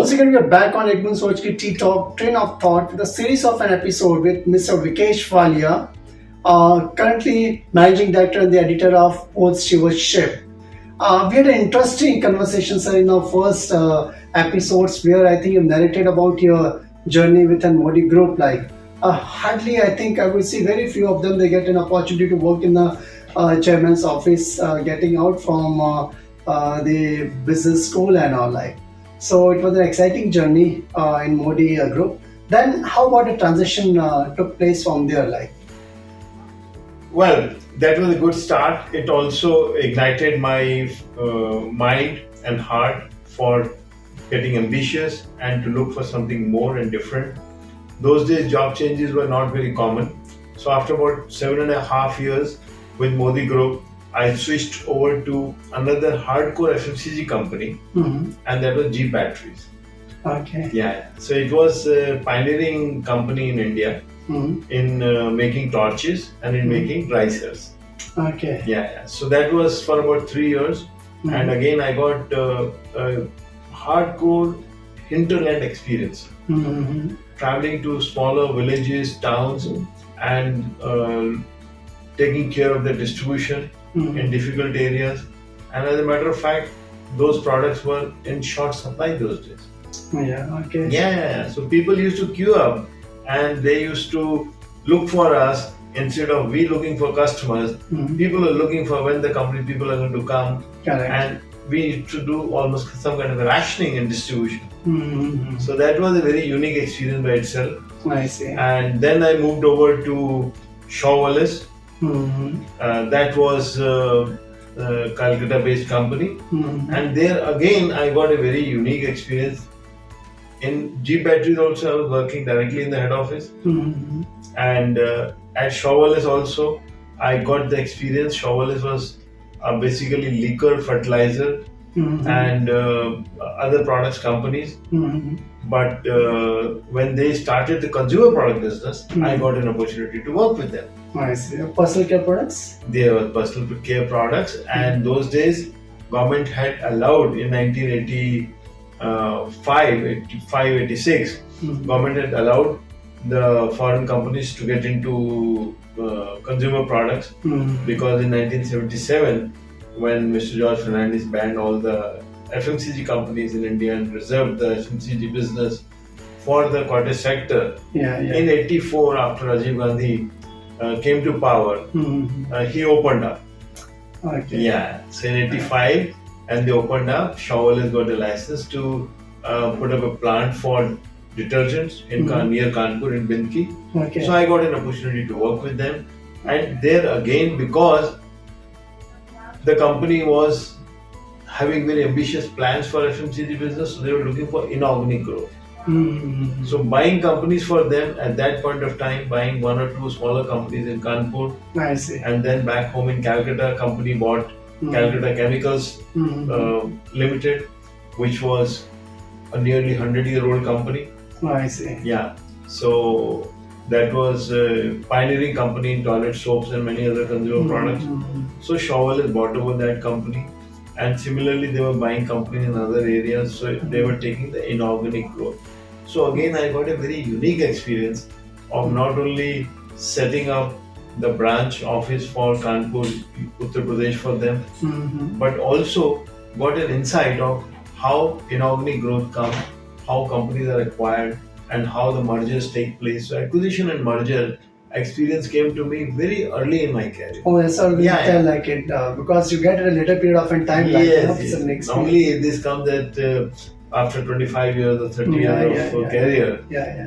Once again, we are back on Edmund Sochki TTalk Train of Thought with a series of an episode with Mr. Vikesh Wallia, currently Managing Director and the editor of both Stewardship. We had an interesting conversation, sir, in our first episodes where I think you narrated about your journey within Modi Group. Hardly, I think I would see very few of them. They get an opportunity to work in the chairman's office, getting out from the business school and all like. So it was an exciting journey in Modi Group. Then, how about the transition took place from there? Well, that was a good start. It also ignited my mind and heart for getting ambitious and to look for something more and different. Those days, job changes were not very common. So after about 7.5 years with Modi Group, I switched over to another hardcore FMCG company, and that was Jeep Batteries. Okay. Yeah. So it was a pioneering company in India in making torches and in making risers. Okay. Yeah. So that was for about 3 years, and again I got a hardcore hinterland experience, traveling to smaller villages, towns, and taking care of the distribution in difficult areas. And as a matter of fact, those products were in short supply those days. Yeah, okay. Yeah. So people used to queue up and they used to look for us instead of we looking for customers. People are looking for when the company people are going to come. Correct. And we used to do almost some kind of a rationing and distribution. So that was a very unique experience by itself. I see. And then I moved over to Shivalis. That was a Calcutta-based company, and there again I got a very unique experience. In Jeep Batteries also I was working directly in the head office, and at Shivalis also I got the experience. Shivalis was basically liquor, fertilizer, and other products companies. But when they started the consumer product business, I got an opportunity to work with them. I see. Personal care products? They were personal care products, and those days government had allowed in 1985-86, government had allowed the foreign companies to get into consumer products, because in 1977, when Mr. George Fernandes banned all the FMCG companies in India and reserved the FMCG business for the cottage sector, in 84, after Rajiv Gandhi came to power, he opened up. Okay. Yeah, so in 85, and they opened up. Shivalis got a license to put up a plant for detergents in near Kanpur in Bindki. Okay. So I got an opportunity to work with them, and there again, because the company was having very ambitious plans for FMCG business, so they were looking for inorganic growth. So buying companies for them at that point of time, buying one or two smaller companies in Kanpur, I see. and then back home in Calcutta, company bought Calcutta Chemicals Limited, which was a nearly 100-year-old company. I see. Yeah, so that was a pioneering company in toilet soaps and many other consumer products. So Shivalis bought over that company, and similarly they were buying companies in other areas, so they were taking the inorganic growth. So again I got a very unique experience of not only setting up the branch office for Kanpur, Uttar Pradesh for them, but also got an insight of how inorganic growth comes, how companies are acquired, and how the mergers take place. So acquisition and merger experience came to me very early in my career. Oh, yes, sir. Like it because you get a later period of time. Yes. Normally this comes at after 25 years or 30 years of career.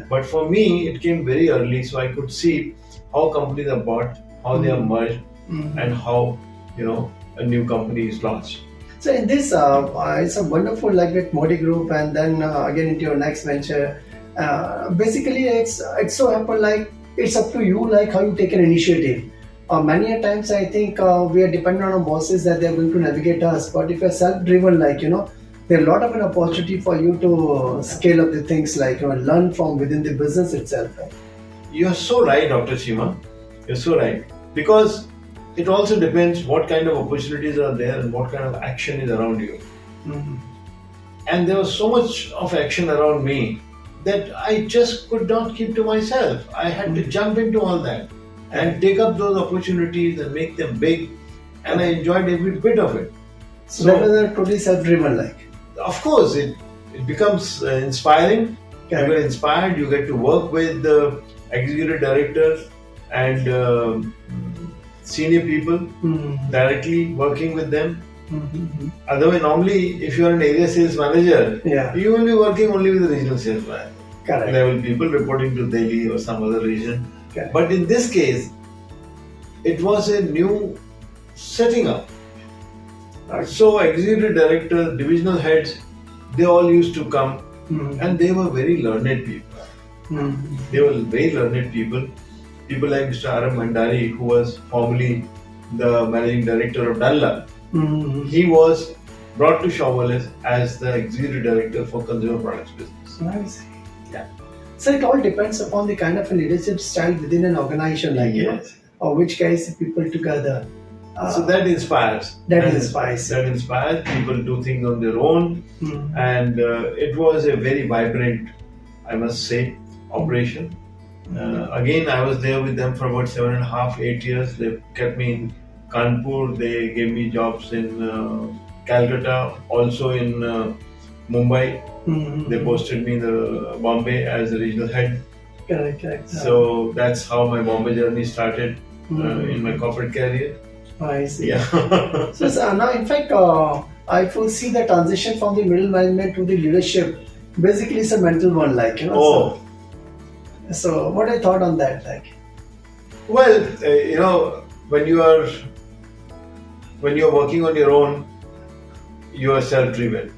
But for me, it came very early, so I could see how companies are bought, how they are merged, and how a new company is launched. So in this, it's a wonderful with Modi Group, and then again into your next venture. Basically, it's so happened it's up to you how you take an initiative. Many a times I think we are dependent on our bosses that they are going to navigate us. But if you're self-driven, there's a lot of an opportunity for you to scale up the things learn from within the business itself. Right? You're so right, Dr.H.S.Cheema. You're so right. Because it also depends what kind of opportunities are there and what kind of action is around you. and there was so much of action around me that I just could not keep to myself. I had to jump into all that and take up those opportunities and make them big, and I enjoyed every bit of it. So that was a totally self-driven, like. Of course, it becomes inspiring. Correct. You get inspired, you get to work with the executive directors and senior people directly working with them. Otherwise, normally, if you are an area sales manager, Yeah. you will be working only with the regional sales manager Correct. level people reporting to Delhi or some other region. Correct. But in this case, it was a new setting up. Right. So executive directors, divisional heads, they all used to come, and they were very learned people. They were very learned people. People like Mr. R.M. Bhandari, who was formerly the managing director of Dunlop. He was brought to Shivalis as the executive director for consumer products business. Nice. Yeah. So it all depends upon the kind of a leadership style within an organization, like, Yes. or which guys the people together. So that inspires. That inspires. That inspires. People do things on their own, and it was a very vibrant, I must say, operation. Again, I was there with them for about 7.5, 8 years. They kept me in Kanpur. They gave me jobs in Calcutta, also in Mumbai. They posted me in the Bombay as a regional head. Correct. So that's how my Bombay journey started in my corporate career. I see. Yeah. So now, in fact, I foresee the transition from the middle management to the leadership. Basically, it's a mental one, like, Oh. So what I thought on that, like? Well, when you are working on your own, you are self-driven.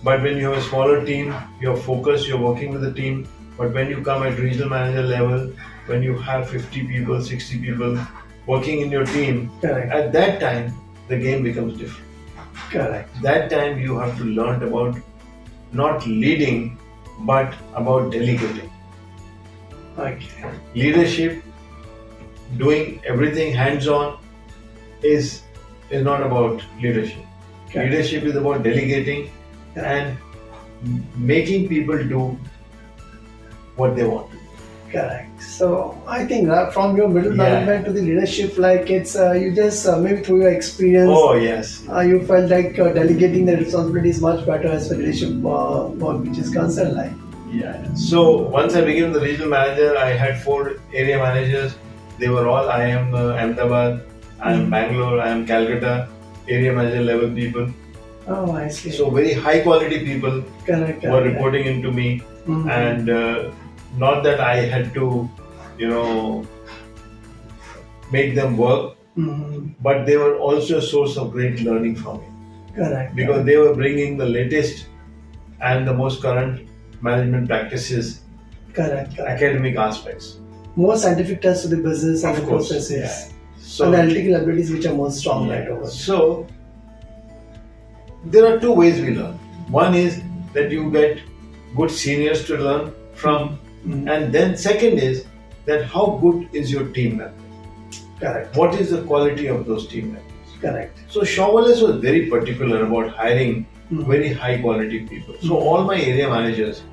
But when you have a smaller team, you're focused, you're working with the team. But when you come at regional manager level, when you have 50 people, 60 people working in your team, Correct. at that time, the game becomes different. Correct. That time you have to learn about not leading, but about delegating. Okay. Leadership, doing everything hands-on, is not about leadership. Correct. Leadership is about delegating and making people do what they want to do. Correct. So I think from your middle Yeah. management to the leadership, like it's you just maybe through your experience, Oh yes. you felt like delegating the responsibility is much better as for leadership work, which is concerned, like. Yeah. So once I became the regional manager, I had 4 area managers. They were all I am Ahmedabad, I am Bangalore, I am Calcutta, area manager level people. Oh, I see. So very high quality people Correct. were reporting into me, and not that I had to, make them work, but they were also a source of great learning from me. Correct. Because they were bringing the latest and the most current management practices, Correct. academic aspects. More scientific touch to the business and Of the course, processes, yeah. So, analytical abilities which are more strong, right over. So there are 2 ways we learn. One is that you get good seniors to learn from, and then second is that how good is your team member? Correct. What is the quality of those team members? Correct. So Shivalis was very particular about hiring very high quality people. So all my area managers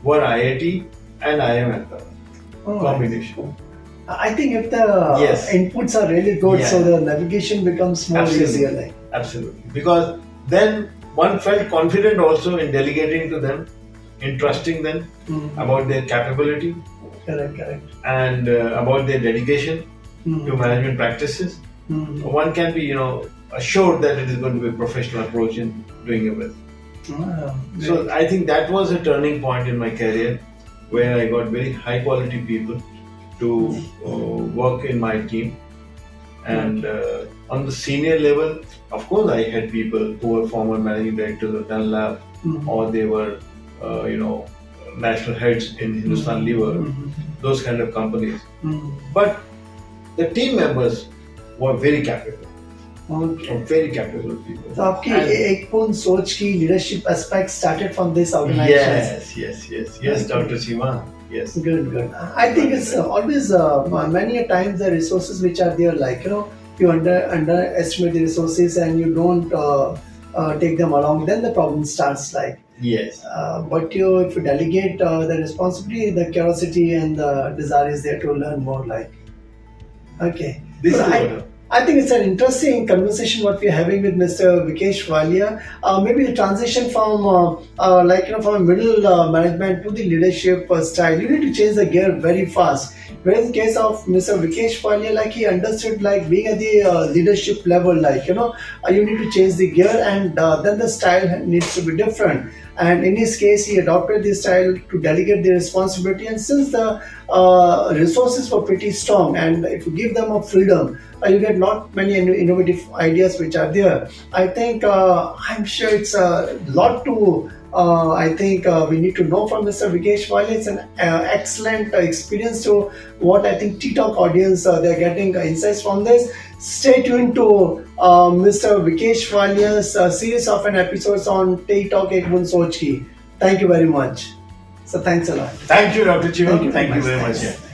were IIT and IIM Ahmedabad combination. I think if the inputs are really good, so the navigation becomes more easier. Like. Absolutely. Because then one felt confident also in delegating to them, in trusting them about their capability. Correct. And about their dedication to management practices. One can be, assured that it is going to be a professional approach in doing everything. So I think that was a turning point in my career where I got very high quality people to work in my team. And on the senior level, of course, I had people who were former managing directors of Dunlop, or they were, national heads in Hindustan Lever, those kind of companies. But the team members were very capable. Okay. Very capable people. So आपकी एक पूर्ण सोच की leadership aspect started from this organization. Yes, Dr.H.S.Cheema. Yes. Good. I think it's always many a times the resources which are there, like you underestimate the resources and you don't take them along. Then the problem starts. Like Yes. But if you delegate the responsibility, the curiosity and the desire is there to learn more. Like, okay. This So is what. I think it's an interesting conversation what we're having with Mr. Vikesh Wallia. Maybe the transition from from a middle management to the leadership style, you need to change the gear very fast. Whereas in case of Mr. Vikesh Wallia, like he understood like being at the leadership level, you need to change the gear and then the style needs to be different. And in his case, he adopted this style to delegate the responsibility. And since the resources were pretty strong, and if you give them a freedom, you get not many innovative ideas which are there. I think I'm sure it's a lot to. I think we need to know from Mr. Vikesh Wallia. It's an excellent experience to what I think TTalk audience they're getting insights from this. Stay tuned to Mr. Vikesh Wallia's series of an episodes on TTalk Ekbun Soch Ki. Thank you very much. So thanks a lot. Thank you, Dr. Thank you Cheema. Thank very you much. very much. Thanks. Yeah.